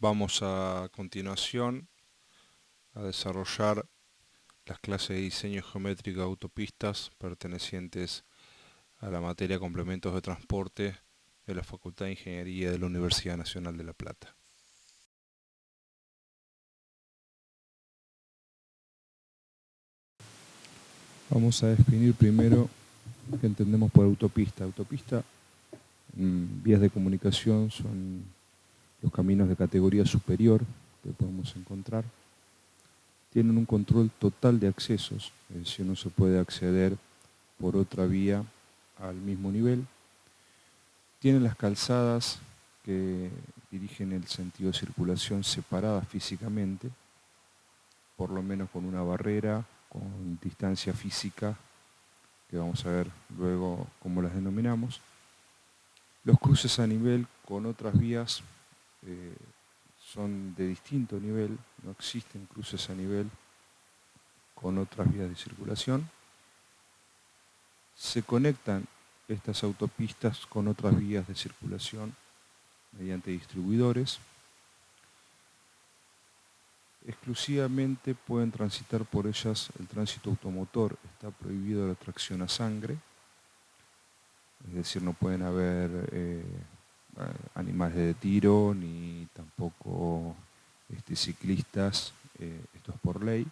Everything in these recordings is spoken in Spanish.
Vamos a continuación a desarrollar las clases de diseño geométrico de autopistas pertenecientes a la materia complementos de transporte de la Facultad de Ingeniería de la Universidad Nacional de La Plata. Vamos a definir primero qué entendemos por autopista. Autopista, vías de comunicación, son los caminos de categoría superior que podemos encontrar. Tienen un control total de accesos, es decir, no se puede acceder por otra vía al mismo nivel. Tienen las calzadas que dirigen el sentido de circulación separadas físicamente, por lo menos con una barrera, con distancia física, que vamos a ver luego cómo las denominamos. Los cruces a nivel con otras vías son de distinto nivel, no existen cruces a nivel con otras vías de circulación. Se conectan estas autopistas con otras vías de circulación mediante distribuidores. Exclusivamente pueden transitar por ellas el tránsito automotor, está prohibido la tracción a sangre, es decir, no pueden haber animales de tiro ni tampoco ciclistas, esto es por ley.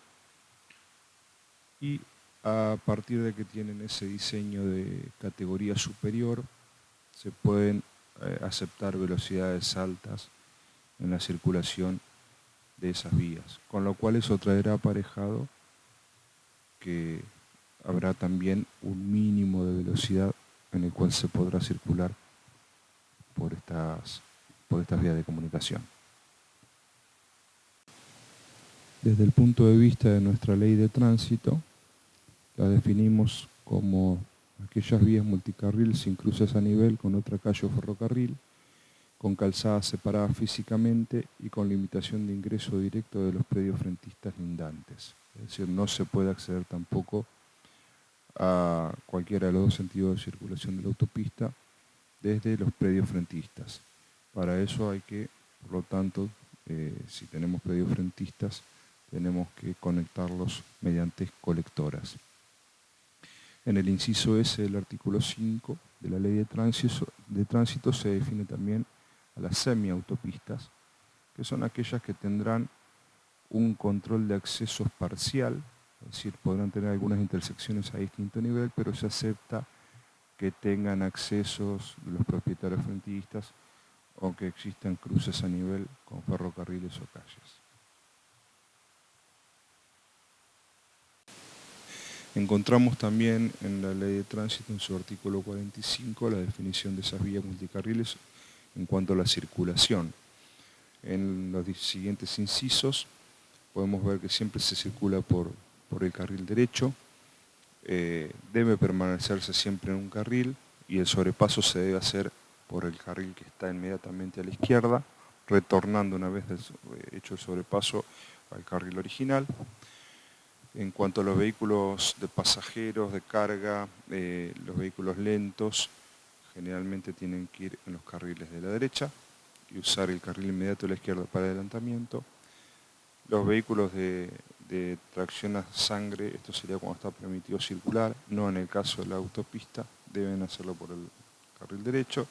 Y a partir de que tienen ese diseño de categoría superior, se pueden aceptar velocidades altas en la circulación de esas vías, con lo cual eso traerá aparejado que habrá también un mínimo de velocidad en el cual se podrá circular por estas vías de comunicación. Desde el punto de vista de nuestra ley de tránsito, la definimos como aquellas vías multicarril sin cruces a nivel con otra calle o ferrocarril, con calzadas separadas físicamente y con limitación de ingreso directo de los predios frentistas lindantes. Es decir, no se puede acceder tampoco a cualquiera de los dos sentidos de circulación de la autopista desde los predios frentistas. Para eso hay que, por lo tanto, si tenemos predios frentistas, tenemos que conectarlos mediante colectoras. En el inciso S del artículo 5 de la Ley de Tránsito se define también a las semiautopistas, que son aquellas que tendrán un control de accesos parcial, es decir, podrán tener algunas intersecciones a distinto nivel, pero se acepta que tengan accesos de los propietarios frentistas o que existan cruces a nivel con ferrocarriles o calles. Encontramos también en la Ley de Tránsito, en su artículo 45, la definición de esas vías multicarriles en cuanto a la circulación. En los siguientes incisos podemos ver que siempre se circula por el carril derecho, debe permanecerse siempre en un carril y el sobrepaso se debe hacer por el carril que está inmediatamente a la izquierda, retornando una vez hecho el sobrepaso al carril original. En cuanto a los vehículos de pasajeros, de carga, los vehículos lentos, generalmente tienen que ir en los carriles de la derecha y usar el carril inmediato de la izquierda para adelantamiento. Los vehículos de tracción a sangre, esto sería cuando está permitido circular, no en el caso de la autopista, deben hacerlo por el carril derecho.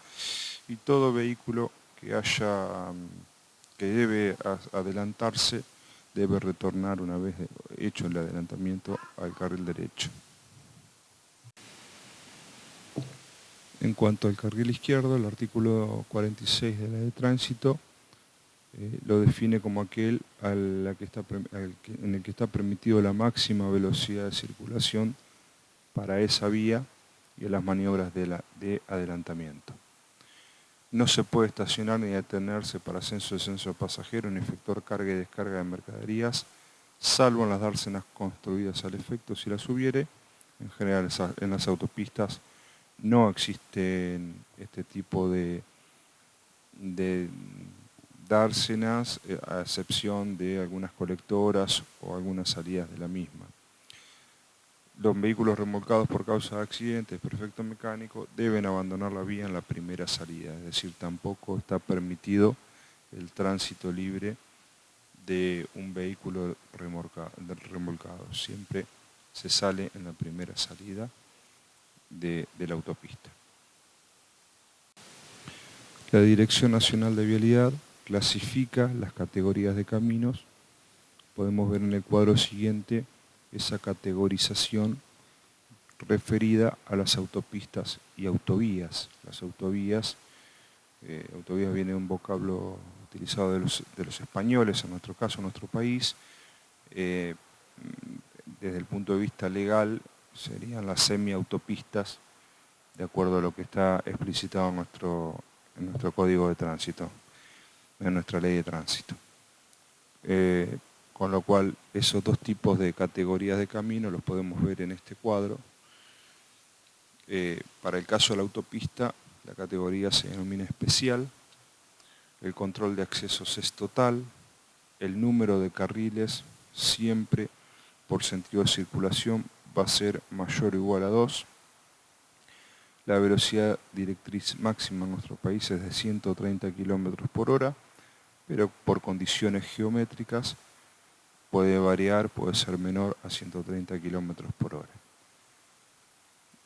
Y todo vehículo que debe adelantarse, debe retornar una vez hecho el adelantamiento al carril derecho. En cuanto al carril izquierdo, el artículo 46 de la Ley de Tránsito lo define como aquel en el que está permitido la máxima velocidad de circulación para esa vía y en las maniobras de adelantamiento. No se puede estacionar ni detenerse para ascenso y descenso de pasajeros ni efectuar carga y descarga de mercaderías, salvo en las dársenas construidas al efecto si las hubiere. En general en las autopistas no existen este tipo de dársenas, a excepción de algunas colectoras o algunas salidas de la misma. Los vehículos remolcados por causa de accidentes, desperfecto mecánico, deben abandonar la vía en la primera salida, es decir, tampoco está permitido el tránsito libre de un vehículo remolcado. Siempre se sale en la primera salida de la autopista. La Dirección Nacional de Vialidad clasifica las categorías de caminos. Podemos ver en el cuadro siguiente esa categorización referida a las autopistas y autovías. Las autovías viene de un vocablo utilizado de los españoles, en nuestro caso, en nuestro país. Desde el punto de vista legal, serían las semiautopistas, de acuerdo a lo que está explicitado en nuestro Código de Tránsito, en nuestra Ley de Tránsito. Con lo cual, esos dos tipos de categorías de camino los podemos ver en este cuadro. Para el caso de la autopista, la categoría se denomina especial, el control de accesos es total, el número de carriles siempre por sentido de circulación va a ser mayor o igual a 2, la velocidad directriz máxima en nuestro país es de 130 km por hora, pero por condiciones geométricas puede variar, puede ser menor a 130 km por hora.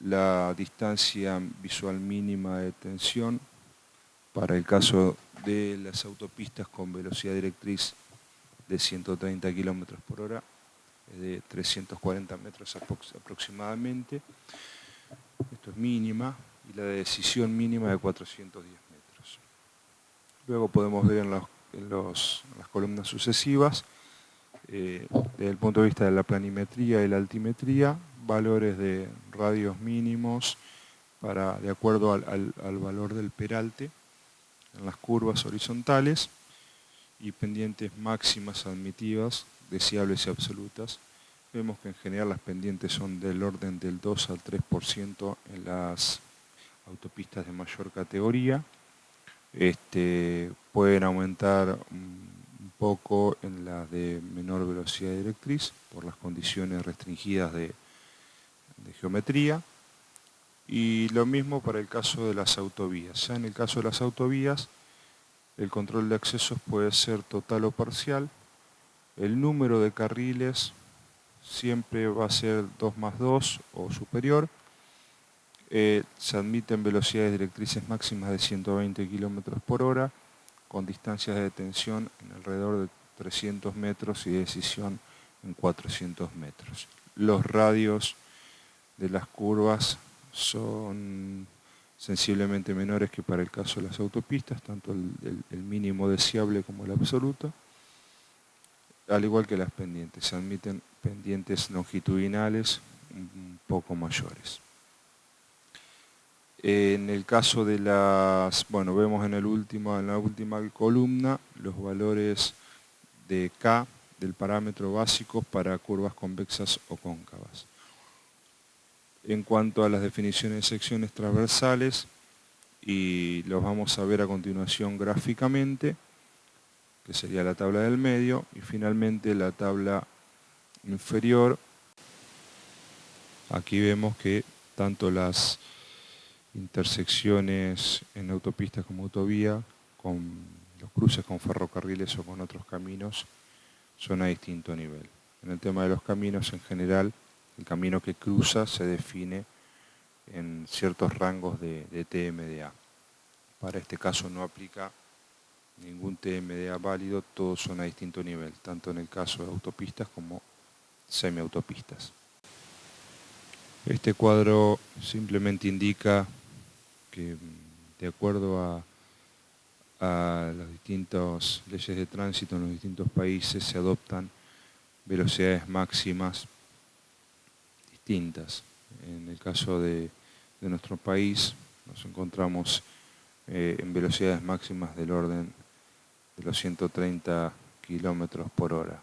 La distancia visual mínima de detención para el caso de las autopistas con velocidad directriz de 130 km por hora es de 340 metros aproximadamente. Esto es mínima, y la decisión mínima de 410 metros. Luego podemos ver en las columnas sucesivas, desde el punto de vista de la planimetría y la altimetría, valores de radios mínimos de acuerdo al valor del peralte en las curvas horizontales, y pendientes máximas admitidas, deseables y absolutas. Vemos que en general las pendientes son del orden del 2 al 3% en las autopistas de mayor categoría. Pueden aumentar un poco en las de menor velocidad directriz por las condiciones restringidas de geometría. Y lo mismo para el caso de las autovías. Ya en el caso de las autovías, el control de accesos puede ser total o parcial. El número de carriles siempre va a ser 2 más 2 o superior. Se admiten velocidades directrices máximas de 120 km por hora, con distancias de detención en alrededor de 300 metros y de decisión en 400 metros. Los radios de las curvas son sensiblemente menores que para el caso de las autopistas, tanto el mínimo deseable como el absoluto, al igual que las pendientes. Se admiten pendientes longitudinales un poco mayores. En el caso de vemos en la última columna los valores de K del parámetro básico para curvas convexas o cóncavas. En cuanto a las definiciones de secciones transversales, y los vamos a ver a continuación gráficamente, que sería la tabla del medio, y finalmente la tabla inferior. Aquí vemos que tanto las intersecciones en autopistas como autovía, con los cruces con ferrocarriles o con otros caminos, son a distinto nivel. En el tema de los caminos, en general, el camino que cruza se define en ciertos rangos de TMDA. Para este caso no aplica ningún TMDA válido, todos son a distinto nivel, tanto en el caso de autopistas como semiautopistas. Este cuadro simplemente indica que, de acuerdo a las distintas leyes de tránsito en los distintos países, se adoptan velocidades máximas distintas. En el caso de nuestro país, nos encontramos en velocidades máximas del orden de los 130 km por hora.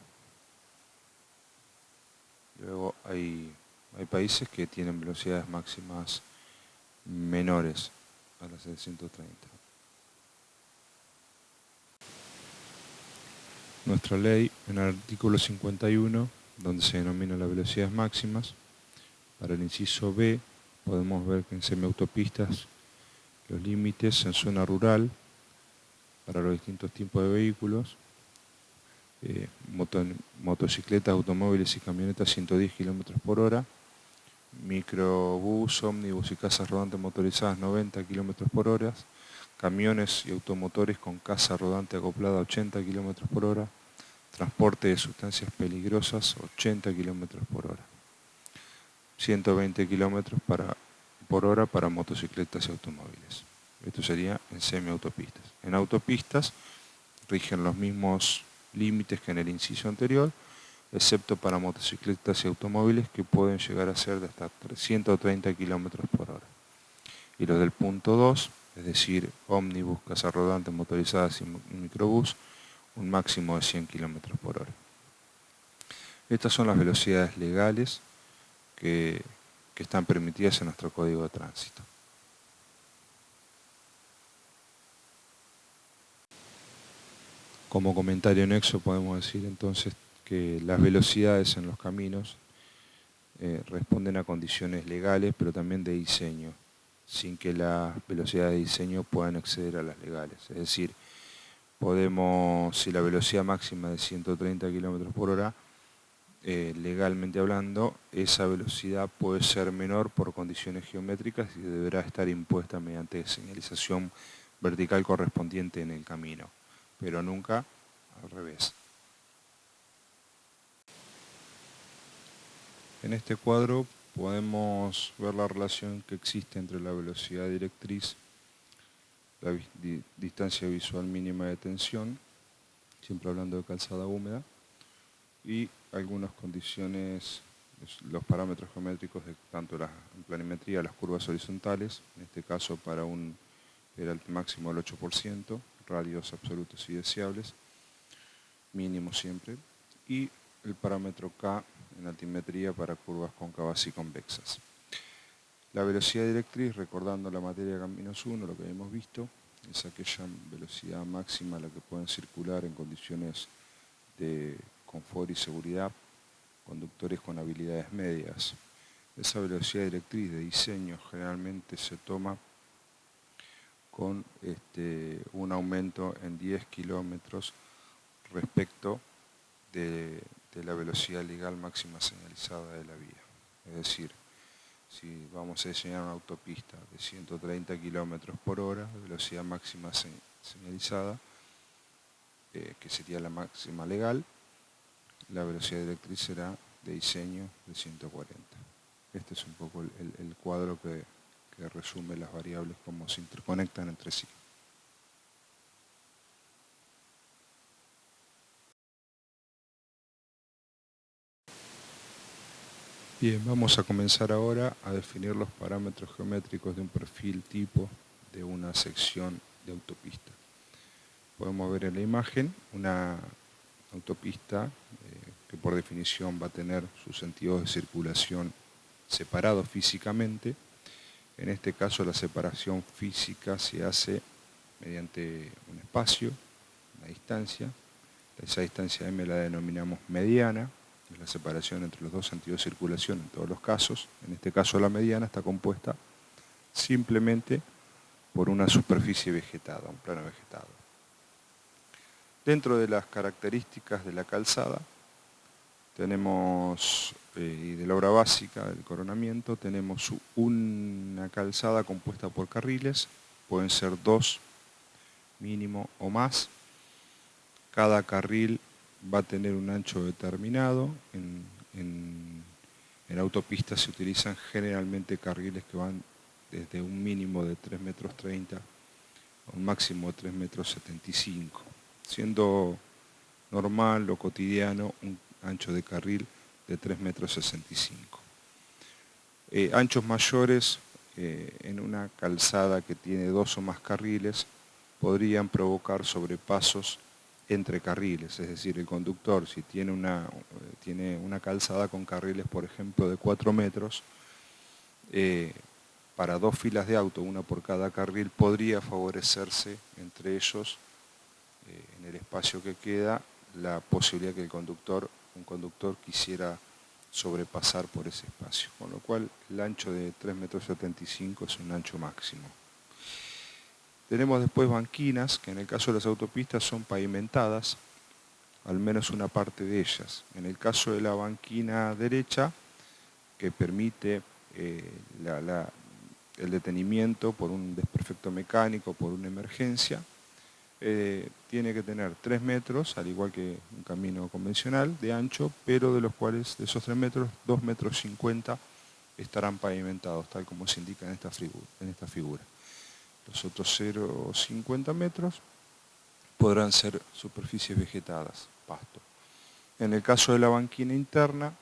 Luego hay países que tienen velocidades máximas menores a las de 130. Nuestra ley, en el artículo 51, donde se denominan las velocidades máximas, para el inciso B, podemos ver que en semiautopistas los límites en zona rural para los distintos tipos de vehículos, motocicletas, automóviles y camionetas 110 km por hora, microbús, ómnibus y casas rodantes motorizadas 90 km por hora, camiones y automotores con casa rodante acoplada 80 km por hora, transporte de sustancias peligrosas 80 km por hora, 120 km por hora para motocicletas y automóviles. Esto sería en semiautopistas. En autopistas rigen los mismos límites que en el inciso anterior, excepto para motocicletas y automóviles que pueden llegar a ser de hasta 130 km por hora. Y los del punto 2, es decir, ómnibus, casas rodantes motorizadas y microbús, un máximo de 100 km por hora. Estas son las velocidades legales que están permitidas en nuestro Código de Tránsito. Como comentario anexo podemos decir entonces que las velocidades en los caminos responden a condiciones legales, pero también de diseño, sin que las velocidades de diseño puedan exceder a las legales. Es decir, si la velocidad máxima es de 130 km por hora, legalmente hablando, esa velocidad puede ser menor por condiciones geométricas y deberá estar impuesta mediante señalización vertical correspondiente en el camino, pero nunca al revés. En este cuadro podemos ver la relación que existe entre la velocidad directriz, la distancia visual mínima de tensión, siempre hablando de calzada húmeda, y algunas condiciones, los parámetros geométricos de tanto la planimetría, las curvas horizontales, en este caso para un peralte máximo del 8%, radios absolutos y deseables, mínimo siempre, y el parámetro K en altimetría para curvas cóncavas y convexas. La velocidad directriz, recordando la materia de caminos 1, lo que hemos visto, es aquella velocidad máxima a la que pueden circular en condiciones de confort y seguridad conductores con habilidades medias. Esa velocidad directriz de diseño generalmente se toma con un aumento en 10 kilómetros respecto de la velocidad legal máxima señalizada de la vía. Es decir, si vamos a diseñar una autopista de 130 km por hora, velocidad máxima señalizada, que sería la máxima legal, la velocidad directriz será de diseño de 140. Este es un poco el cuadro que resume las variables, cómo se interconectan entre sí. Bien, vamos a comenzar ahora a definir los parámetros geométricos de un perfil tipo de una sección de autopista. Podemos ver en la imagen una autopista que por definición va a tener sus sentidos de circulación separados físicamente. En este caso la separación física se hace mediante un espacio, una distancia. Esa distancia m la denominamos mediana, es la separación entre los dos sentidos de circulación en todos los casos. En este caso la mediana está compuesta simplemente por una superficie vegetada, un plano vegetado. Dentro de las características de la calzada tenemos, y de la obra básica del coronamiento, tenemos una calzada compuesta por carriles, pueden ser 2 mínimo o más. Cada carril va a tener un ancho determinado. En autopistas se utilizan generalmente carriles que van desde un mínimo de 3,30 metros a un máximo de 3,75 metros, siendo normal o cotidiano un ancho de carril de 3,65 metros. Anchos mayores en una calzada que tiene 2 o más carriles podrían provocar sobrepasos entre carriles, es decir, el conductor, si tiene una calzada con carriles, por ejemplo, de 4 metros, para 2 filas de auto, una por cada carril, podría favorecerse entre ellos, en el espacio que queda, la posibilidad que un conductor quisiera sobrepasar por ese espacio, con lo cual el ancho de 3,75 metros es un ancho máximo. Tenemos después banquinas, que en el caso de las autopistas son pavimentadas, al menos una parte de ellas. En el caso de la banquina derecha, que permite el detenimiento por un desperfecto mecánico, por una emergencia, tiene que tener 3 metros, al igual que un camino convencional, de ancho, pero de los cuales, de esos 3 metros, 2,50 metros estarán pavimentados, tal como se indica en esta figura. Los otros 0,50 metros podrán ser superficies vegetadas, pasto. En el caso de la banquina interna,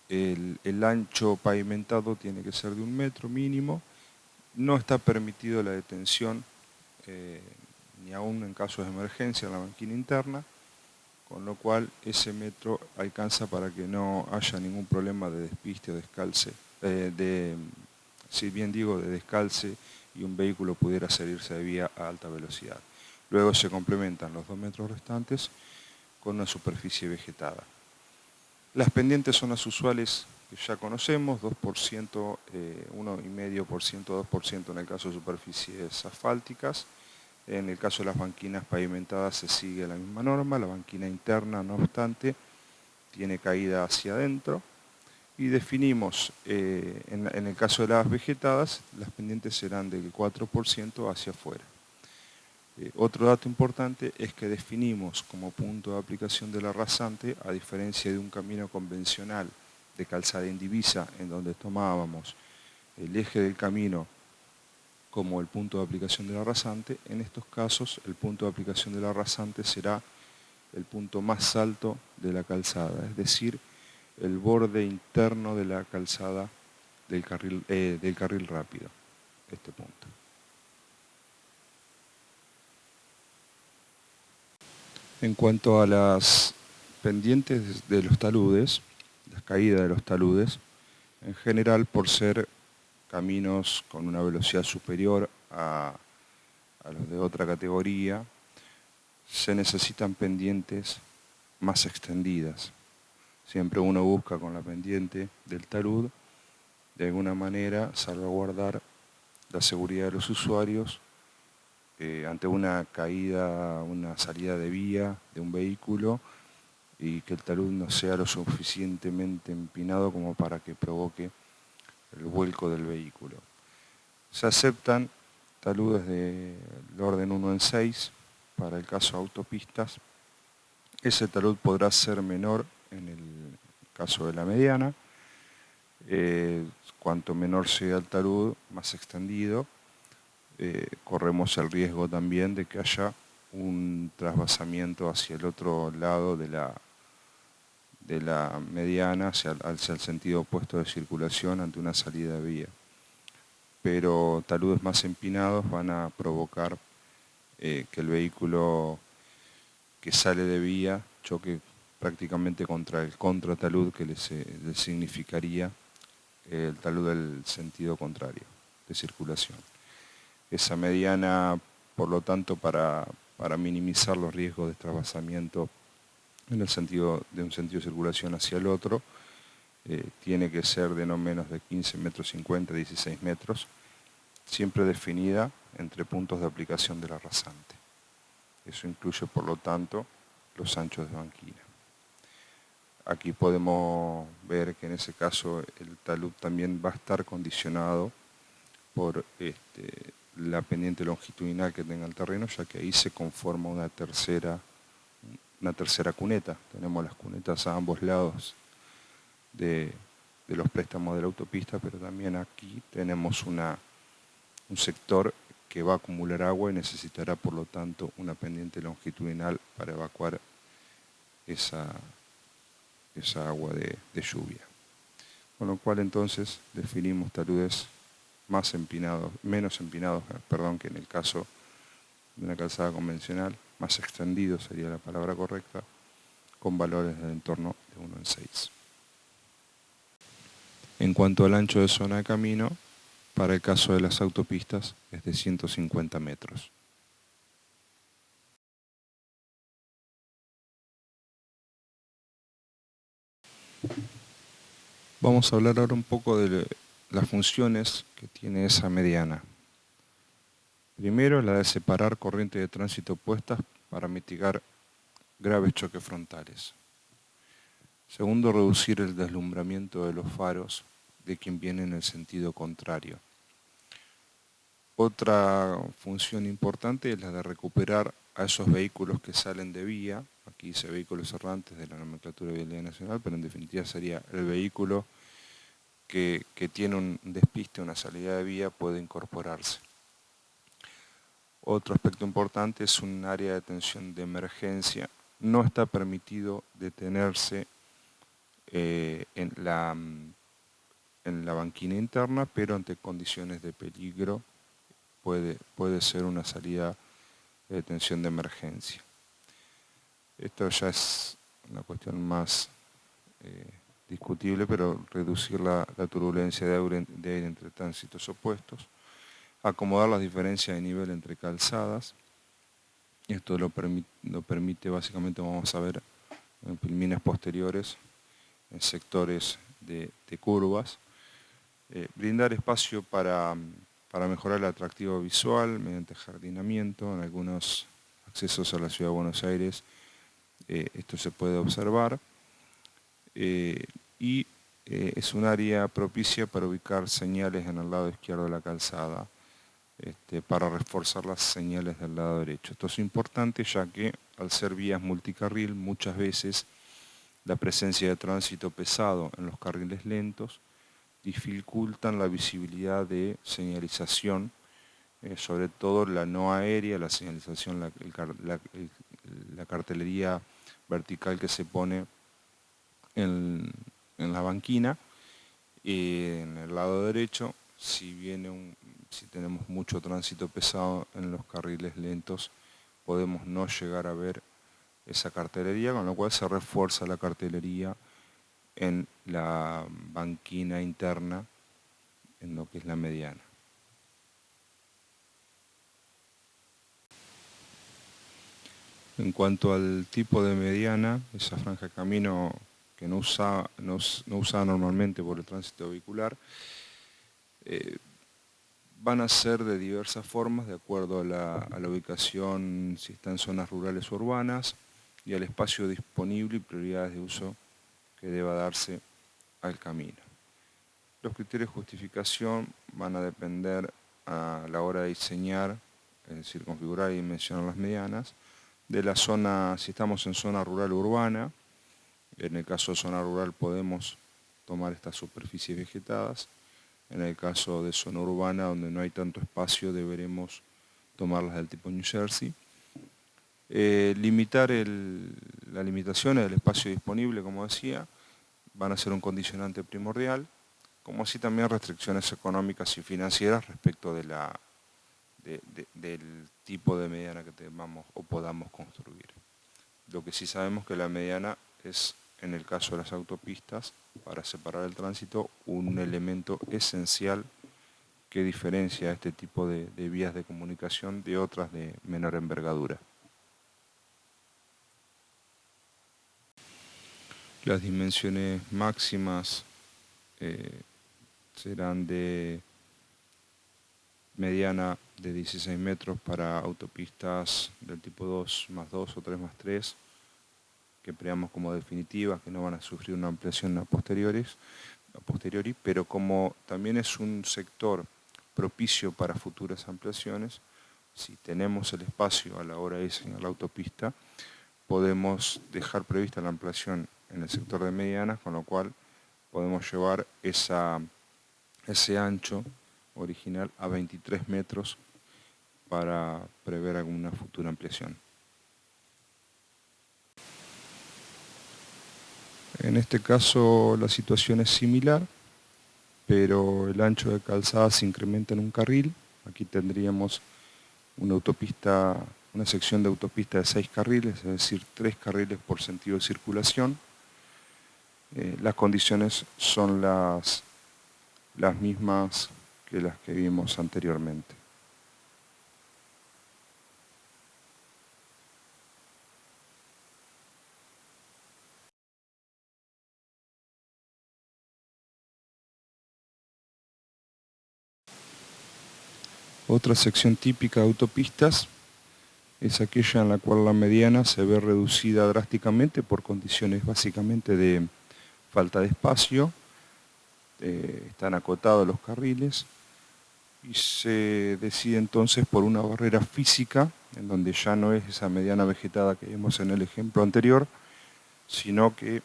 el ancho pavimentado tiene que ser de 1 metro mínimo. No está permitido la detención, ni aún en casos de emergencia, en la banquina interna, con lo cual ese metro alcanza para que no haya ningún problema de despiste o descalce, de descalce y un vehículo pudiera salirse de vía a alta velocidad. Luego se complementan los 2 metros restantes con una superficie vegetada. Las pendientes son las usuales que ya conocemos, 2%, 1,5%, 2% en el caso de superficies asfálticas. En el caso de las banquinas pavimentadas se sigue la misma norma. La banquina interna, no obstante, tiene caída hacia adentro. Y definimos, en el caso de las vegetadas, las pendientes serán del 4% hacia afuera. Otro dato importante es que definimos como punto de aplicación de la rasante, a diferencia de un camino convencional de calzada indivisa, en donde tomábamos el eje del camino como el punto de aplicación de la rasante, en estos casos el punto de aplicación de la rasante será el punto más alto de la calzada, es decir, el borde interno de la calzada del carril rápido, este punto. En cuanto a las pendientes de los taludes, las caídas de los taludes, en general, por ser caminos con una velocidad superior a los de otra categoría, se necesitan pendientes más extendidas. Siempre uno busca con la pendiente del talud, de alguna manera, salvaguardar la seguridad de los usuarios ante una caída, una salida de vía de un vehículo, y que el talud no sea lo suficientemente empinado como para que provoque el vuelco del vehículo. Se aceptan taludes del orden 1 en 6 para el caso de autopistas. Ese talud podrá ser menor en el caso de la mediana. Cuanto menor sea el talud, más extendido, corremos el riesgo también de que haya un trasvasamiento hacia el otro lado de la mediana, hacia el sentido opuesto de circulación ante una salida de vía. Pero taludes más empinados van a provocar que el vehículo que sale de vía choque prácticamente contra el contratalud que le significaría el talud del sentido contrario de circulación. Esa mediana, por lo tanto, para minimizar los riesgos de trasvasamiento en el sentido de un sentido de circulación hacia el otro, tiene que ser de no menos de 15 metros 50, 16 metros, siempre definida entre puntos de aplicación de la rasante. Eso incluye, por lo tanto, los anchos de banquina. Aquí podemos ver que en ese caso el talud también va a estar condicionado por la pendiente longitudinal que tenga el terreno, ya que ahí se conforma una tercera cuneta. Tenemos las cunetas a ambos lados de los préstamos de la autopista, pero también aquí tenemos un sector que va a acumular agua y necesitará, por lo tanto, una pendiente longitudinal para evacuar esa agua de lluvia. Con lo cual, entonces, definimos taludes menos empinados, que en el caso de una calzada convencional, más extendidos sería la palabra correcta, con valores del entorno de 1 en 6. En cuanto al ancho de zona de camino, para el caso de las autopistas es de 150 metros. Vamos a hablar ahora un poco de las funciones que tiene esa mediana. Primero, la de separar corrientes de tránsito opuestas para mitigar graves choques frontales. Segundo, reducir el deslumbramiento de los faros de quien viene en el sentido contrario. Otra función importante es la de recuperar a esos vehículos que salen de vía. Aquí dice vehículos errantes de la nomenclatura de vialidad nacional, pero en definitiva sería el vehículo que tiene un despiste, una salida de vía, puede incorporarse. Otro aspecto importante es un área de atención de emergencia. No está permitido detenerse en la banquina interna, pero ante condiciones de peligro puede ser una salida de detención de emergencia. Esto ya es una cuestión más discutible, pero reducir la turbulencia de aire entre tránsitos opuestos, acomodar las diferencias de nivel entre calzadas. Esto lo permite básicamente, vamos a ver, en filmines posteriores, en sectores de curvas, brindar espacio para mejorar el atractivo visual mediante jardinamiento. En algunos accesos a la ciudad de Buenos Aires esto se puede observar, y es un área propicia para ubicar señales en el lado izquierdo de la calzada, para reforzar las señales del lado derecho. Esto es importante ya que al ser vías multicarril muchas veces la presencia de tránsito pesado en los carriles lentos dificultan la visibilidad de señalización, sobre todo la no aérea, la señalización, la cartelería vertical que se pone en la banquina. En el lado derecho, si tenemos mucho tránsito pesado en los carriles lentos, podemos no llegar a ver esa cartelería, con lo cual se refuerza la cartelería en la banquina interna, en lo que es la mediana. En cuanto al tipo de mediana, esa franja de camino que no usada normalmente por el tránsito vehicular, van a ser de diversas formas, de acuerdo a la ubicación, si está en zonas rurales o urbanas, y al espacio disponible y prioridades de uso que deba darse al camino. Los criterios de justificación van a depender a la hora de diseñar, es decir, configurar y dimensionar las medianas, de la zona, si estamos en zona rural o urbana. En el caso de zona rural podemos tomar estas superficies vegetadas. En el caso de zona urbana, donde no hay tanto espacio, deberemos tomarlas del tipo New Jersey. Limitar la limitación del espacio disponible, como decía, van a ser un condicionante primordial, como así también restricciones económicas y financieras respecto del tipo de mediana que tengamos o podamos construir. Lo que sí sabemos que la mediana es, en el caso de las autopistas, para separar el tránsito, un elemento esencial que diferencia este tipo de vías de comunicación de otras de menor envergadura. Las dimensiones máximas serán de mediana de 16 metros para autopistas del tipo 2+2 o 3+3, que preamos como definitivas, que no van a sufrir una ampliación a posteriori, pero como también es un sector propicio para futuras ampliaciones, si tenemos el espacio a la hora de diseñar la autopista, podemos dejar prevista la ampliación en el sector de medianas, con lo cual podemos llevar ese ancho original a 23 metros para prever alguna futura ampliación. En este caso la situación es similar, pero el ancho de calzada se incrementa en un carril. Aquí tendríamos una sección de autopista de 6 carriles, es decir, 3 carriles por sentido de circulación. Las condiciones son las mismas que las que vimos anteriormente. Otra sección típica de autopistas es aquella en la cual la mediana se ve reducida drásticamente por condiciones básicamente de falta de espacio, están acotados los carriles y se decide entonces por una barrera física en donde ya no es esa mediana vegetada que vimos en el ejemplo anterior, sino que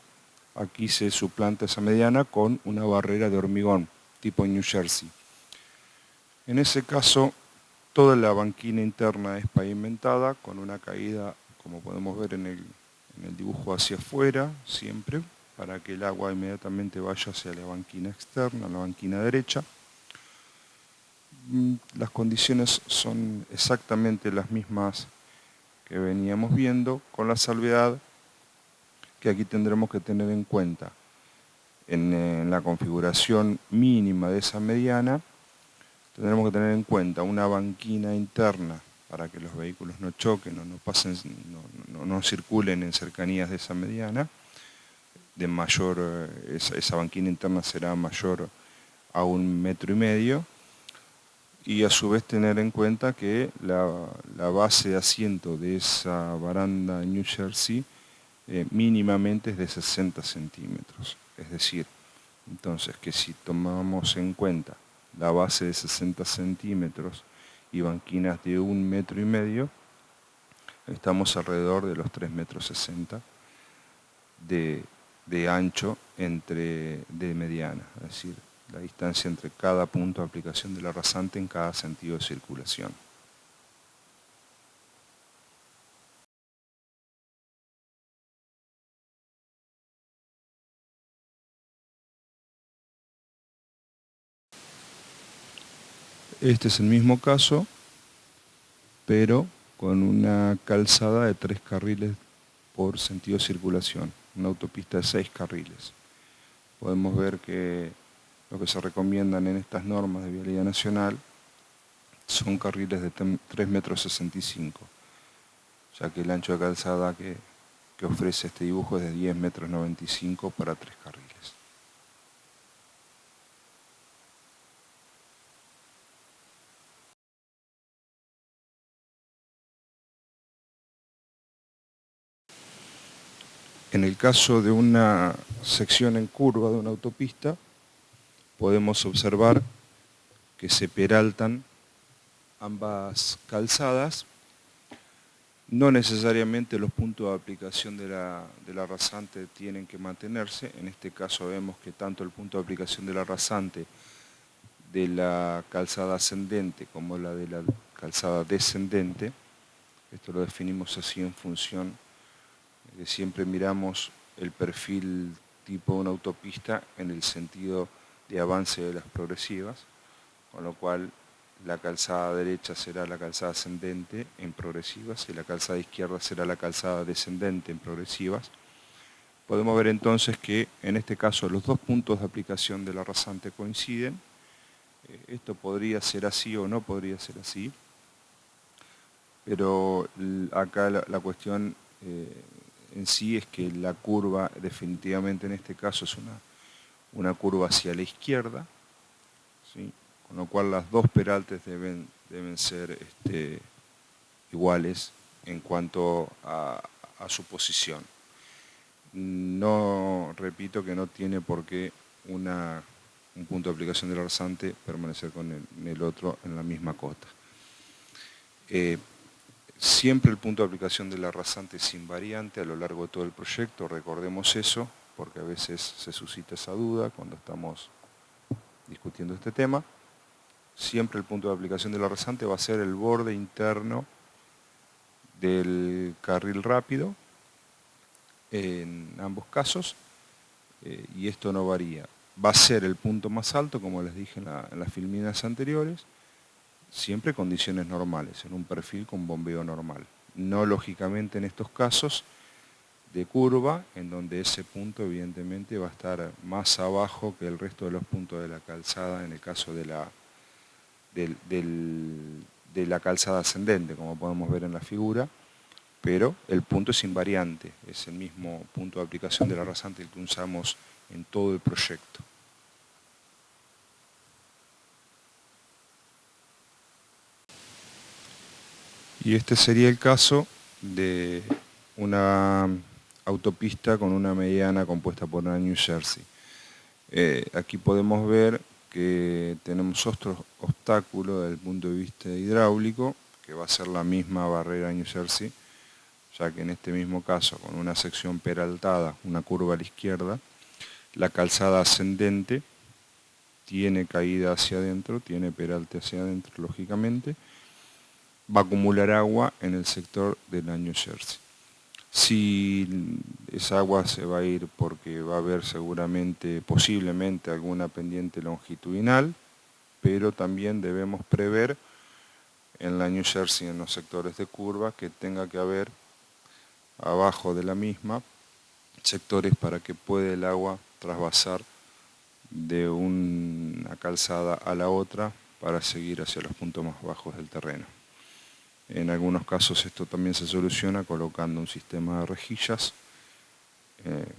aquí se suplanta esa mediana con una barrera de hormigón tipo New Jersey. En ese caso, toda la banquina interna es pavimentada con una caída, como podemos ver en el dibujo, hacia afuera, siempre, para que el agua inmediatamente vaya hacia la banquina externa, la banquina derecha. Las condiciones son exactamente las mismas que veníamos viendo, con la salvedad que aquí tendremos que tener en cuenta en la configuración mínima de esa mediana. Tendremos que tener en cuenta una banquina interna para que los vehículos no choquen o no circulen en cercanías de esa mediana. Esa banquina interna será mayor a 1,5 metros. Y a su vez tener en cuenta que la base de asiento de esa baranda New Jersey mínimamente es de 60 centímetros. Es decir, entonces que si tomamos en cuenta la base de 60 centímetros y banquinas de 1,5 metros, estamos alrededor de los 3,60 metros de ancho de mediana, es decir, la distancia entre cada punto de aplicación de la rasante en cada sentido de circulación. Este es el mismo caso, pero con una calzada de 3 carriles por sentido de circulación, una autopista de 6 carriles. Podemos ver que lo que se recomiendan en estas normas de vialidad nacional son carriles de 3,65 metros, ya que el ancho de calzada que ofrece este dibujo es de 10,95 metros para 3 carriles. En el caso de una sección en curva de una autopista, podemos observar que se peraltan ambas calzadas. No necesariamente los puntos de aplicación de la rasante tienen que mantenerse. En este caso vemos que tanto el punto de aplicación de la rasante de la calzada ascendente como la de la calzada descendente, esto lo definimos así en función de que siempre miramos el perfil tipo de una autopista en el sentido de avance de las progresivas, con lo cual la calzada derecha será la calzada ascendente en progresivas y la calzada izquierda será la calzada descendente en progresivas. Podemos ver entonces que en este caso los dos puntos de aplicación de la rasante coinciden. Esto podría ser así o no podría ser así, pero acá la cuestión en sí es que la curva definitivamente en este caso es una curva hacia la izquierda, ¿sí? Con lo cual las dos peraltes deben ser iguales en cuanto a su posición. No, repito que no tiene por qué un punto de aplicación del rasante permanecer con el otro en la misma cota. Siempre el punto de aplicación de la rasante es invariante a lo largo de todo el proyecto, recordemos eso, porque a veces se suscita esa duda cuando estamos discutiendo este tema. Siempre el punto de aplicación de la rasante va a ser el borde interno del carril rápido, en ambos casos, y esto no varía. Va a ser el punto más alto, como les dije en las filminas anteriores, siempre condiciones normales, en un perfil con bombeo normal. No lógicamente en estos casos de curva, en donde ese punto evidentemente va a estar más abajo que el resto de los puntos de la calzada, en el caso de la calzada ascendente, como podemos ver en la figura, pero el punto es invariante, es el mismo punto de aplicación de la rasante que usamos en todo el proyecto. Y este sería el caso de una autopista con una mediana compuesta por una New Jersey. Aquí podemos ver que tenemos otro obstáculo desde el punto de vista hidráulico, que va a ser la misma barrera New Jersey, ya que en este mismo caso, con una sección peraltada, una curva a la izquierda, la calzada ascendente tiene caída hacia adentro, tiene peralte hacia adentro, lógicamente, va a acumular agua en el sector de la New Jersey. Si esa agua se va a ir porque va a haber seguramente, posiblemente, alguna pendiente longitudinal, pero también debemos prever en la New Jersey, en los sectores de curva, que tenga que haber abajo de la misma sectores para que pueda el agua trasvasar de una calzada a la otra para seguir hacia los puntos más bajos del terreno. En algunos casos esto también se soluciona colocando un sistema de rejillas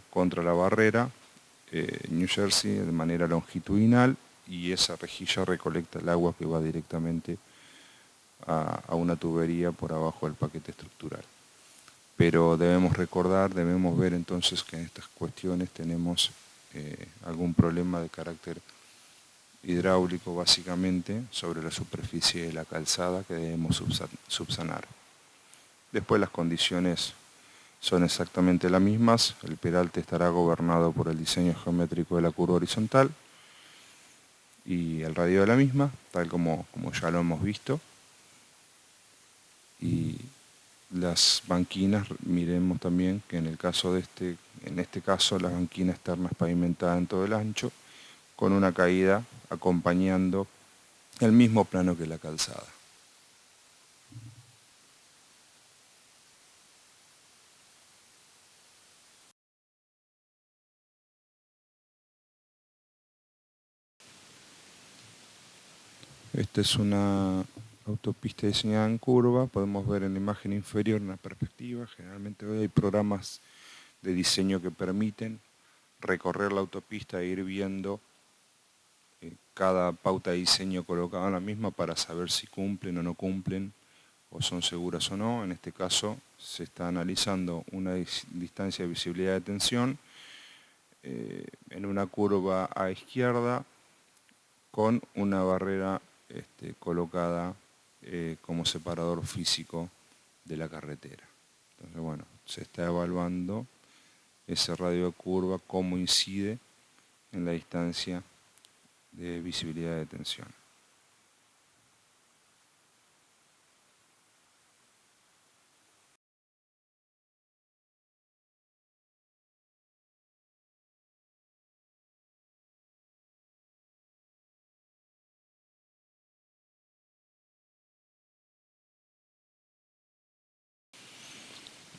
contra la barrera New Jersey de manera longitudinal, y esa rejilla recolecta el agua que va directamente a una tubería por abajo del paquete estructural. Pero debemos recordar, debemos ver entonces que en estas cuestiones tenemos algún problema de carácter hidráulico básicamente sobre la superficie de la calzada que debemos subsanar. Después las condiciones son exactamente las mismas. El peralte estará gobernado por el diseño geométrico de la curva horizontal y el radio de la misma, tal como ya lo hemos visto. Y las banquinas, miremos también que en el caso en este caso la banquina externa es pavimentada en todo el ancho, con una caída acompañando el mismo plano que la calzada. Esta es una autopista diseñada en curva. Podemos ver en la imagen inferior una perspectiva. Generalmente hoy hay programas de diseño que permiten recorrer la autopista e ir viendo cada pauta de diseño colocada en la misma para saber si cumplen o no cumplen, o son seguras o no. En este caso se está analizando una distancia de visibilidad de tensión en una curva a izquierda con una barrera colocada como separador físico de la carretera. Entonces, bueno, se está evaluando ese radio de curva, cómo incide en la distancia de visibilidad de tensión.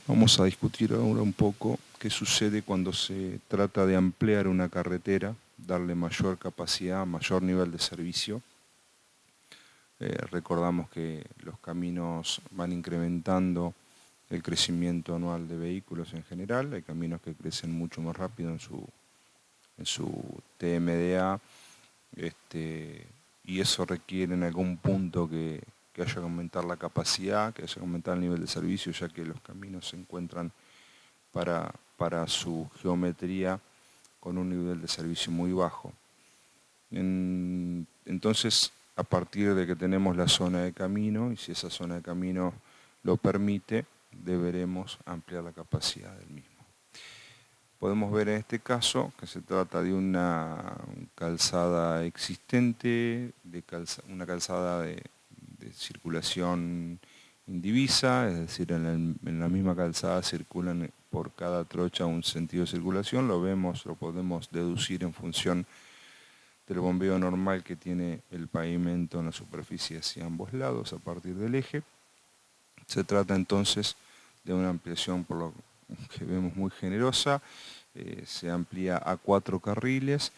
Vamos a discutir ahora un poco qué sucede cuando se trata de ampliar una carretera, darle mayor capacidad, mayor nivel de servicio. Recordamos que los caminos van incrementando el crecimiento anual de vehículos en general. Hay caminos que crecen mucho más rápido en su TMDA, y eso requiere en algún punto que haya que aumentar la capacidad, que haya que aumentar el nivel de servicio, ya que los caminos se encuentran para su geometría con un nivel de servicio muy bajo. Entonces, a partir de que tenemos la zona de camino, y si esa zona de camino lo permite, deberemos ampliar la capacidad del mismo. Podemos ver en este caso que se trata de una calzada existente, una calzada de circulación indivisa, es decir, en la misma calzada circulan por cada trocha un sentido de circulación. Lo podemos deducir en función del bombeo normal que tiene el pavimento en la superficie hacia ambos lados a partir del eje. Se trata entonces de una ampliación, por lo que vemos, muy generosa. Se amplía a 4 carriles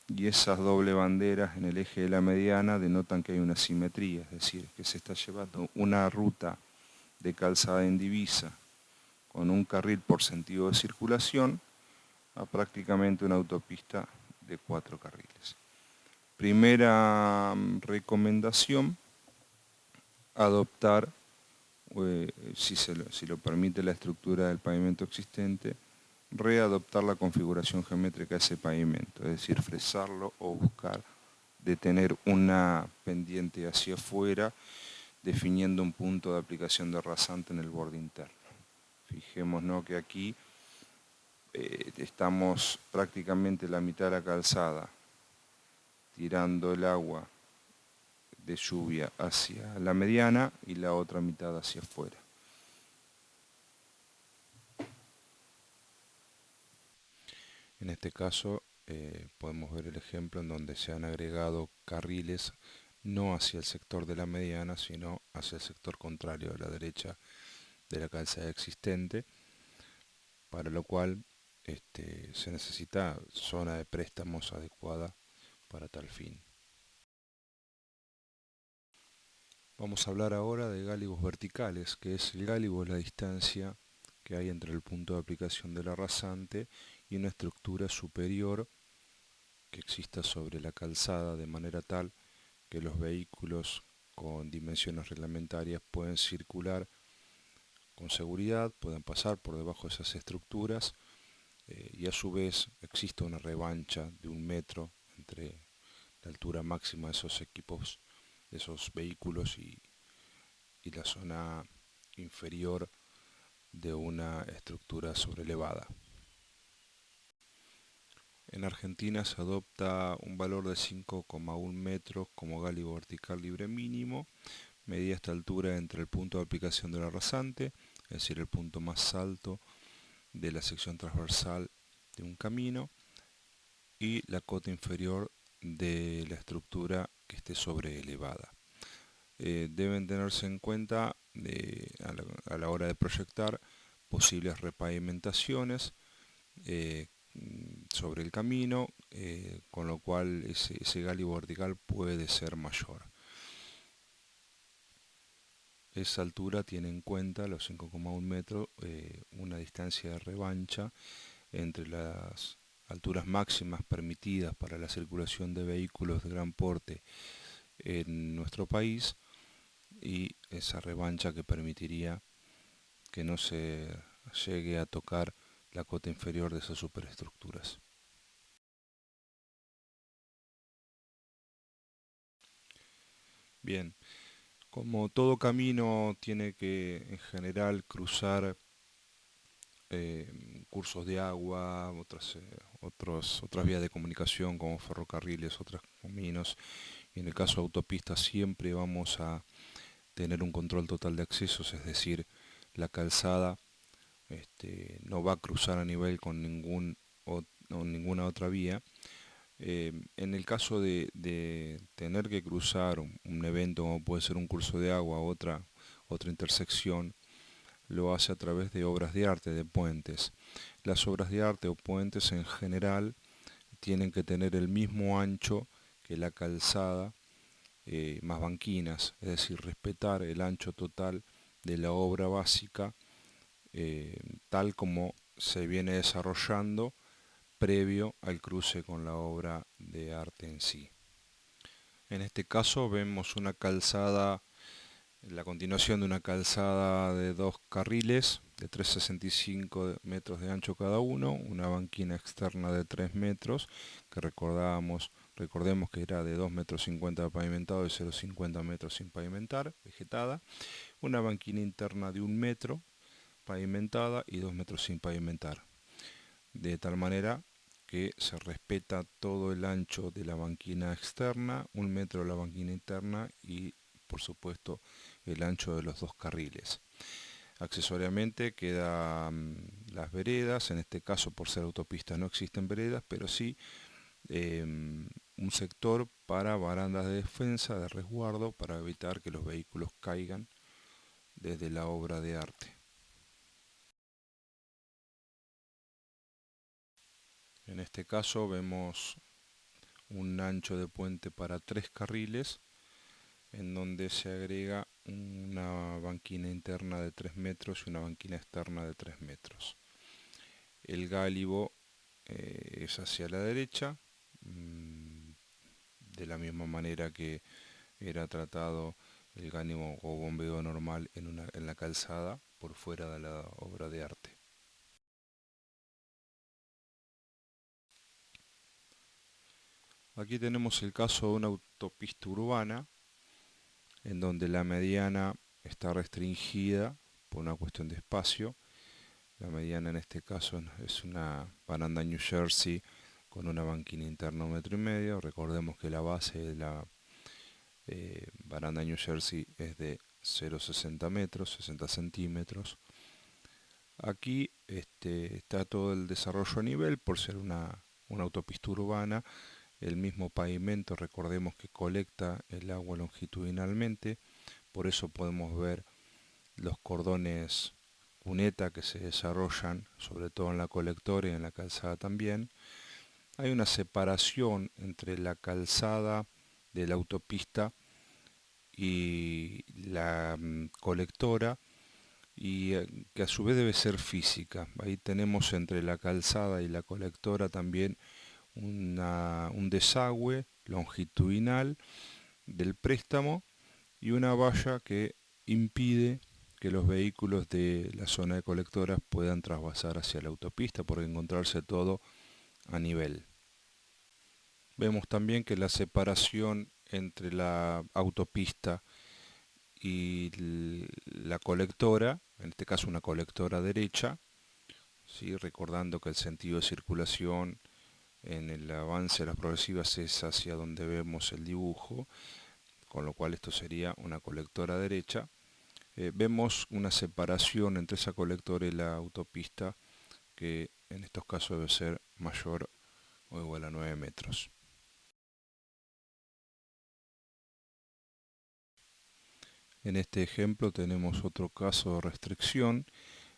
y esas doble banderas en el eje de la mediana denotan que hay una simetría, es decir, que se está llevando una ruta de calzada indivisa con un carril por sentido de circulación a prácticamente una autopista de 4 carriles. Primera recomendación: adoptar si lo permite la estructura del pavimento existente, readoptar la configuración geométrica de ese pavimento, es decir, fresarlo o buscar de tener una pendiente hacia afuera, definiendo un punto de aplicación de rasante en el borde interno. Fijémonos que aquí estamos prácticamente la mitad de la calzada tirando el agua de lluvia hacia la mediana y la otra mitad hacia afuera. En este caso podemos ver el ejemplo en donde se han agregado carriles no hacia el sector de la mediana, sino hacia el sector contrario de la derecha de la calzada existente, para lo cual se necesita zona de préstamos adecuada para tal fin. Vamos a hablar ahora de gálibos verticales, que es el gálibo es la distancia que hay entre el punto de aplicación de la rasante y una estructura superior que exista sobre la calzada de manera tal que los vehículos con dimensiones reglamentarias pueden circular con seguridad, pueden pasar por debajo de esas estructuras y a su vez existe una revancha de 1 metro entre la altura máxima de esos equipos, de esos vehículos y la zona inferior de una estructura sobrelevada. En Argentina se adopta un valor de 5,1 metros como gálibo vertical libre mínimo, medida esta altura entre el punto de aplicación de la rasante, es decir, el punto más alto de la sección transversal de un camino, y la cota inferior de la estructura que esté sobreelevada. Deben tenerse en cuenta a la hora de proyectar posibles repavimentaciones sobre el camino, con lo cual ese gálibo vertical puede ser mayor. Esa altura tiene en cuenta, los 5,1 metros, una distancia de revancha entre las alturas máximas permitidas para la circulación de vehículos de gran porte en nuestro país y esa revancha que permitiría que no se llegue a tocar la cota inferior de esas superestructuras. Bien, como todo camino tiene que en general cruzar cursos de agua, otras vías de comunicación como ferrocarriles, otros caminos, y en el caso de autopistas siempre vamos a tener un control total de accesos, es decir, la calzada no va a cruzar a nivel con ninguna otra vía. En el caso de tener que cruzar un evento como puede ser un curso de agua, otra intersección, lo hace a través de obras de arte, de puentes. Las obras de arte o puentes en general tienen que tener el mismo ancho que la calzada, más banquinas, es decir, respetar el ancho total de la obra básica, tal como se viene desarrollando previo al cruce con la obra de arte en sí. En este caso vemos una calzada, la continuación de una calzada de 2 carriles de 3,65 metros de ancho cada uno, una banquina externa de 3 metros, que recordemos que era de 2,50 metros pavimentado y 0,50 metros sin pavimentar, vegetada, una banquina interna de 1 metro pavimentada y 2 metros sin pavimentar, de tal manera que se respeta todo el ancho de la banquina externa, 1 metro de la banquina interna y por supuesto el ancho de los 2 carriles. Accesoriamente quedan las veredas, en este caso por ser autopista no existen veredas, pero sí un sector para barandas de defensa, de resguardo, para evitar que los vehículos caigan desde la obra de arte. En este caso vemos un ancho de puente para 3 carriles, en donde se agrega una banquina interna de 3 metros y una banquina externa de 3 metros. El gálibo es hacia la derecha, de la misma manera que era tratado el cáñamo o bombeo normal en la calzada por fuera de la obra de arte. Aquí tenemos el caso de una autopista urbana en donde la mediana está restringida por una cuestión de espacio. La mediana en este caso es una baranda New Jersey con una banquina interna 1,5 metros. Recordemos que la base de la baranda New Jersey es de 0,60 metros, 60 centímetros. Aquí está todo el desarrollo a nivel por ser una autopista urbana. El mismo pavimento, recordemos que colecta el agua longitudinalmente, por eso podemos ver los cordones cuneta que se desarrollan, sobre todo en la colectora y en la calzada también. Hay una separación entre la calzada de la autopista y la colectora, y que a su vez debe ser física. Ahí tenemos entre la calzada y la colectora también un desagüe longitudinal del préstamo y una valla que impide que los vehículos de la zona de colectoras puedan trasvasar hacia la autopista por encontrarse todo a nivel. Vemos también que la separación entre la autopista y la colectora, en este caso una colectora derecha, ¿sí? Recordando que el sentido de circulación en el avance de las progresivas es hacia donde vemos el dibujo, con lo cual esto sería una colectora derecha. Vemos una separación entre esa colectora y la autopista que en estos casos debe ser mayor o igual a 9 metros. En este ejemplo tenemos otro caso de restricción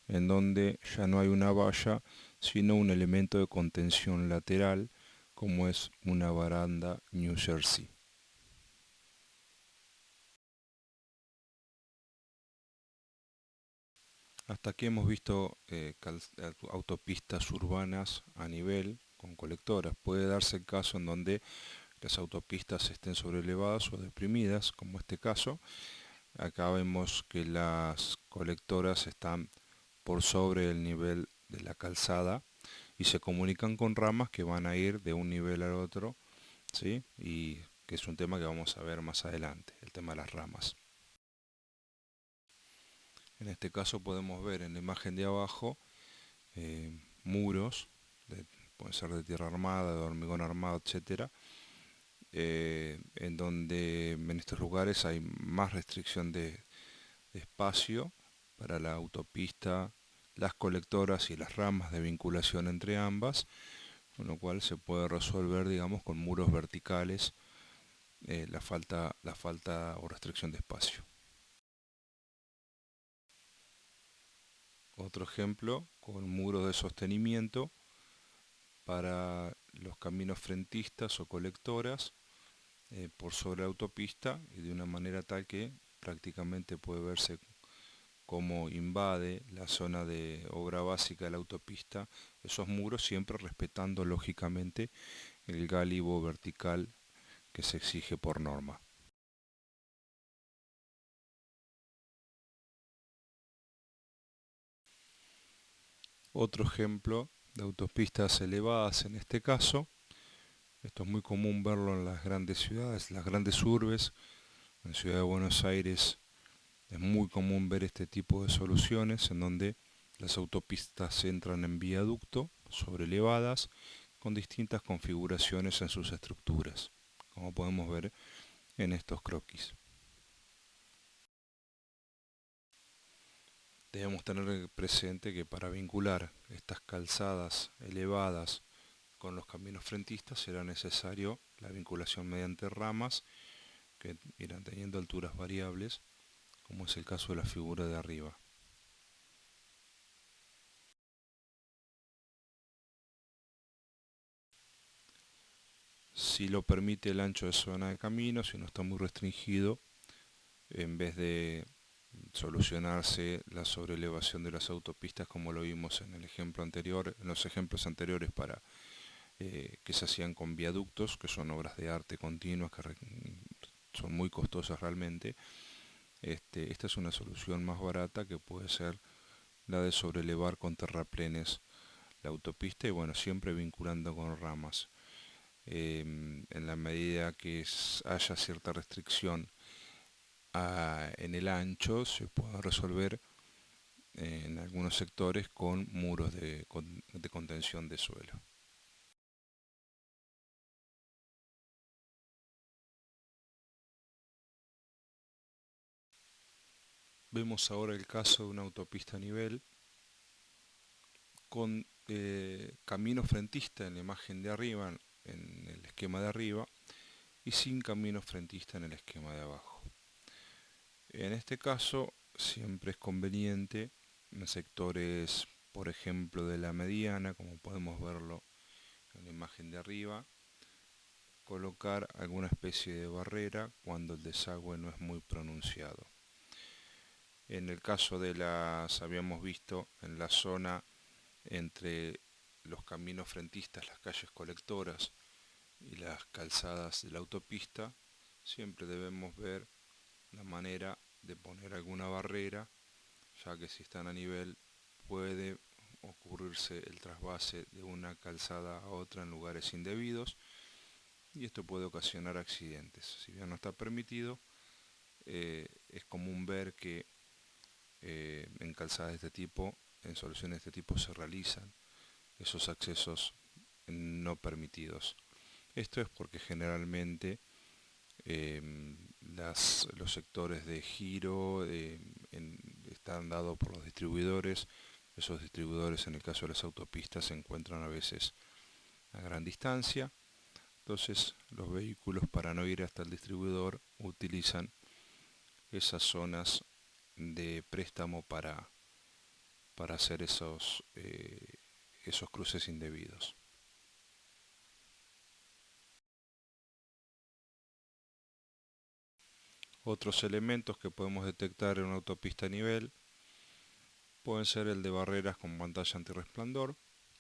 en donde ya no hay una valla sino un elemento de contención lateral como es una baranda New Jersey. Hasta aquí hemos visto autopistas urbanas a nivel con colectoras. Puede darse el caso en donde las autopistas estén sobrelevadas o deprimidas, como este caso. Acá vemos que las colectoras están por sobre el nivel de la calzada y se comunican con ramas que van a ir de un nivel al otro, ¿sí? Y que es un tema que vamos a ver más adelante, el tema de las ramas. En este caso podemos ver en la imagen de abajo muros, pueden ser de tierra armada, de hormigón armado, etcétera, en donde en estos lugares hay más restricción de espacio para la autopista, las colectoras y las ramas de vinculación entre ambas, con lo cual se puede resolver, digamos, con muros verticales la falta o restricción de espacio. Otro ejemplo con muros de sostenimiento para los caminos frentistas o colectoras por sobre la autopista y de una manera tal que prácticamente puede verse cómo invade la zona de obra básica de la autopista esos muros, siempre respetando lógicamente el gálibo vertical que se exige por norma. Otro ejemplo de autopistas elevadas en este caso, esto es muy común verlo en las grandes ciudades, las grandes urbes. En Ciudad de Buenos Aires es muy común ver este tipo de soluciones en donde las autopistas entran en viaducto sobre elevadas con distintas configuraciones en sus estructuras, como podemos ver en estos croquis. Debemos tener presente que para vincular estas calzadas elevadas con los caminos frentistas será necesario la vinculación mediante ramas que irán teniendo alturas variables, como es el caso de la figura de arriba. Si lo permite el ancho de zona de camino, si no está muy restringido, en vez de solucionarse la sobrelevación de las autopistas como lo vimos en el ejemplo anterior, en los ejemplos anteriores para que se hacían con viaductos, que son obras de arte continuas que son muy costosas realmente, Esta es una solución más barata que puede ser la de sobrelevar con terraplenes la autopista y bueno, siempre vinculando con ramas. En la medida que haya cierta restricción en el ancho, se puede resolver en algunos sectores con muros de contención de suelo. Vemos ahora el caso de una autopista a nivel con camino frentista en la imagen de arriba, en el esquema de arriba, y sin camino frentista en el esquema de abajo. En este caso, siempre es conveniente en sectores, por ejemplo, de la mediana, como podemos verlo en la imagen de arriba, colocar alguna especie de barrera cuando el desagüe no es muy pronunciado. En el caso de habíamos visto en la zona entre los caminos frentistas, las calles colectoras y las calzadas de la autopista, siempre debemos ver la manera de poner alguna barrera, ya que si están a nivel puede ocurrirse el trasvase de una calzada a otra en lugares indebidos y esto puede ocasionar accidentes. Si bien no está permitido, es común ver que en calzadas de este tipo, en soluciones de este tipo, se realizan esos accesos no permitidos. Esto es porque generalmente los sectores de giro están dados por los distribuidores. Esos distribuidores, en el caso de las autopistas, se encuentran a veces a gran distancia. Entonces los vehículos, para no ir hasta el distribuidor, utilizan esas zonas de préstamo para hacer esos cruces indebidos. Otros elementos que podemos detectar en una autopista a nivel pueden ser el de barreras con pantalla antirresplandor.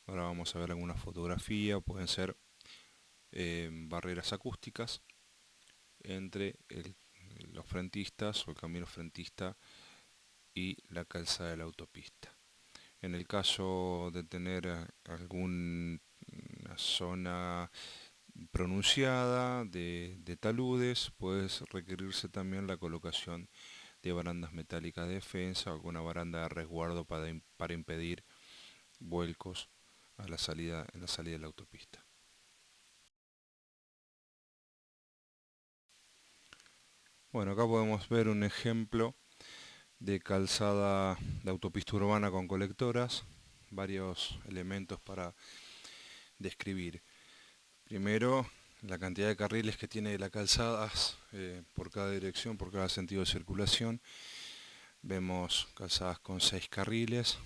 Ahora vamos a ver alguna fotografía. Pueden ser barreras acústicas entre los frentistas o el camino frentista y la calzada de la autopista. En el caso de tener alguna zona pronunciada de taludes, puede requerirse también la colocación de barandas metálicas de defensa o alguna baranda de resguardo para impedir vuelcos en la salida de la autopista. Bueno, acá podemos ver un ejemplo de calzada de autopista urbana con colectoras, varios elementos para describir. Primero, la cantidad de carriles que tiene la calzada por cada dirección, por cada sentido de circulación. Vemos calzadas con 6 carriles.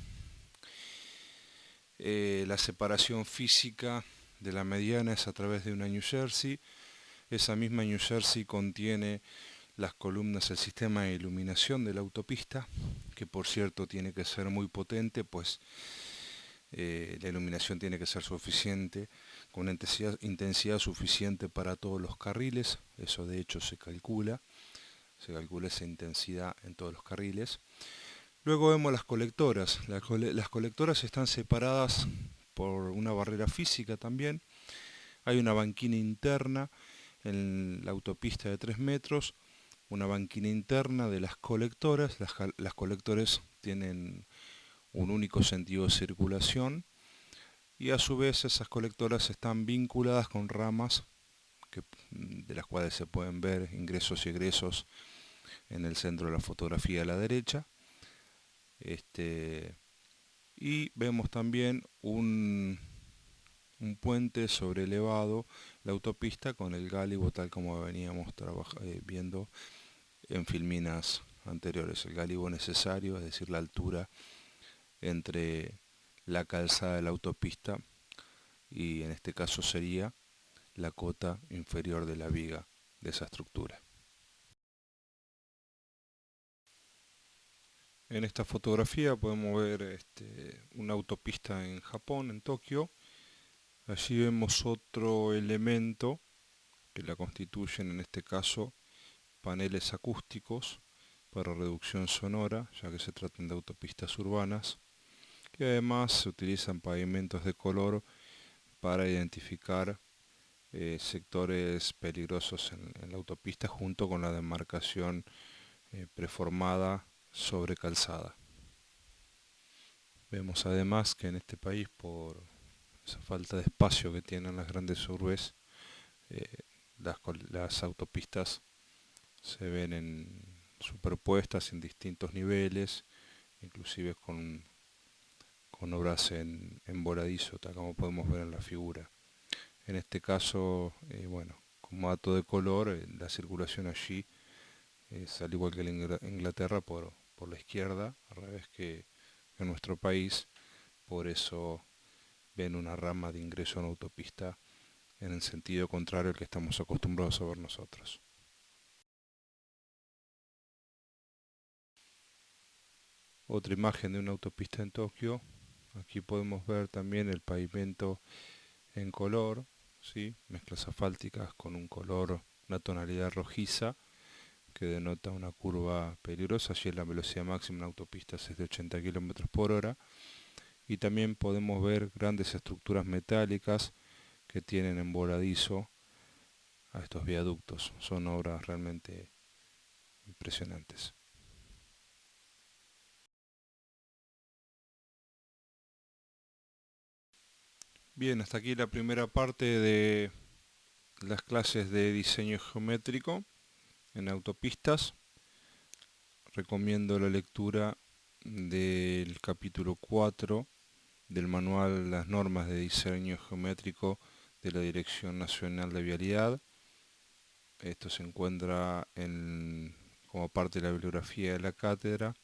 La separación física de la mediana es a través de una New Jersey. Esa misma New Jersey contiene las columnas del sistema de iluminación de la autopista, que por cierto tiene que ser muy potente, pues la iluminación tiene que ser suficiente, con una intensidad suficiente para todos los carriles. Eso de hecho se calcula esa intensidad en todos los carriles. Luego vemos las colectoras. Las colectoras están separadas por una barrera física también. Hay una banquina interna en la autopista de 3 metros, una banquina interna de las colectoras. Las colectores tienen un único sentido de circulación y a su vez esas colectoras están vinculadas con ramas de las cuales se pueden ver ingresos y egresos en el centro de la fotografía a la derecha. Y vemos también un puente sobrelevado, la autopista, con el gálibo tal como veníamos viendo en filminas anteriores. El gálibo necesario, es decir, la altura entre la calzada de la autopista y en este caso sería la cota inferior de la viga de esa estructura. En esta fotografía podemos ver una autopista en Japón, en Tokio. Allí vemos otro elemento que la constituyen, en este caso paneles acústicos para reducción sonora, ya que se tratan de autopistas urbanas, y además se utilizan pavimentos de color para identificar sectores peligrosos en la autopista junto con la demarcación preformada sobre calzada. Vemos además que en este país, por esa falta de espacio que tienen las grandes urbes, eh, las autopistas se ven superpuestas en distintos niveles, inclusive con obras en voladizo, tal como podemos ver en la figura. En este caso, bueno, como dato de color, la circulación allí es al igual que en Inglaterra por la izquierda, al revés que en nuestro país, por eso ven una rama de ingreso en autopista en el sentido contrario al que estamos acostumbrados a ver nosotros. Otra imagen de una autopista en Tokio. Aquí podemos ver también el pavimento en color, ¿sí? Mezclas asfálticas con un color, una tonalidad rojiza que denota una curva peligrosa. Allí la velocidad máxima en autopistas es de 80 km por hora. Y también podemos ver grandes estructuras metálicas que tienen en voladizo a estos viaductos. Son obras realmente impresionantes. Bien, hasta aquí la primera parte de las clases de diseño geométrico en autopistas. Recomiendo la lectura del capítulo 4 del manual Las normas de diseño geométrico de la Dirección Nacional de Vialidad. Esto se encuentra como parte de la bibliografía de la cátedra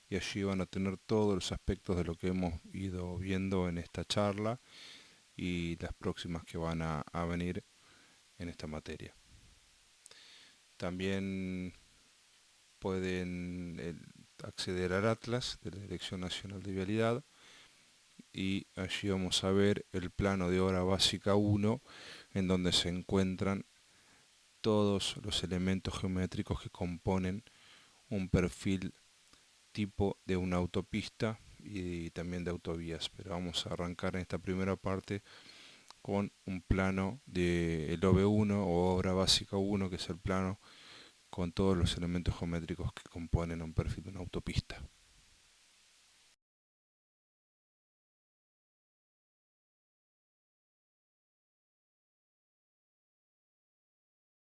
y allí van a tener todos los aspectos de lo que hemos ido viendo en esta charla y las próximas que van a venir en esta materia. También pueden acceder al Atlas de la Dirección Nacional de Vialidad y allí vamos a ver el plano de obra básica 1 en donde se encuentran todos los elementos geométricos que componen un perfil tipo de una autopista y también de autovías. Pero vamos a arrancar en esta primera parte con un plano del OB1 o obra básica 1, que es el plano con todos los elementos geométricos que componen un perfil de una autopista.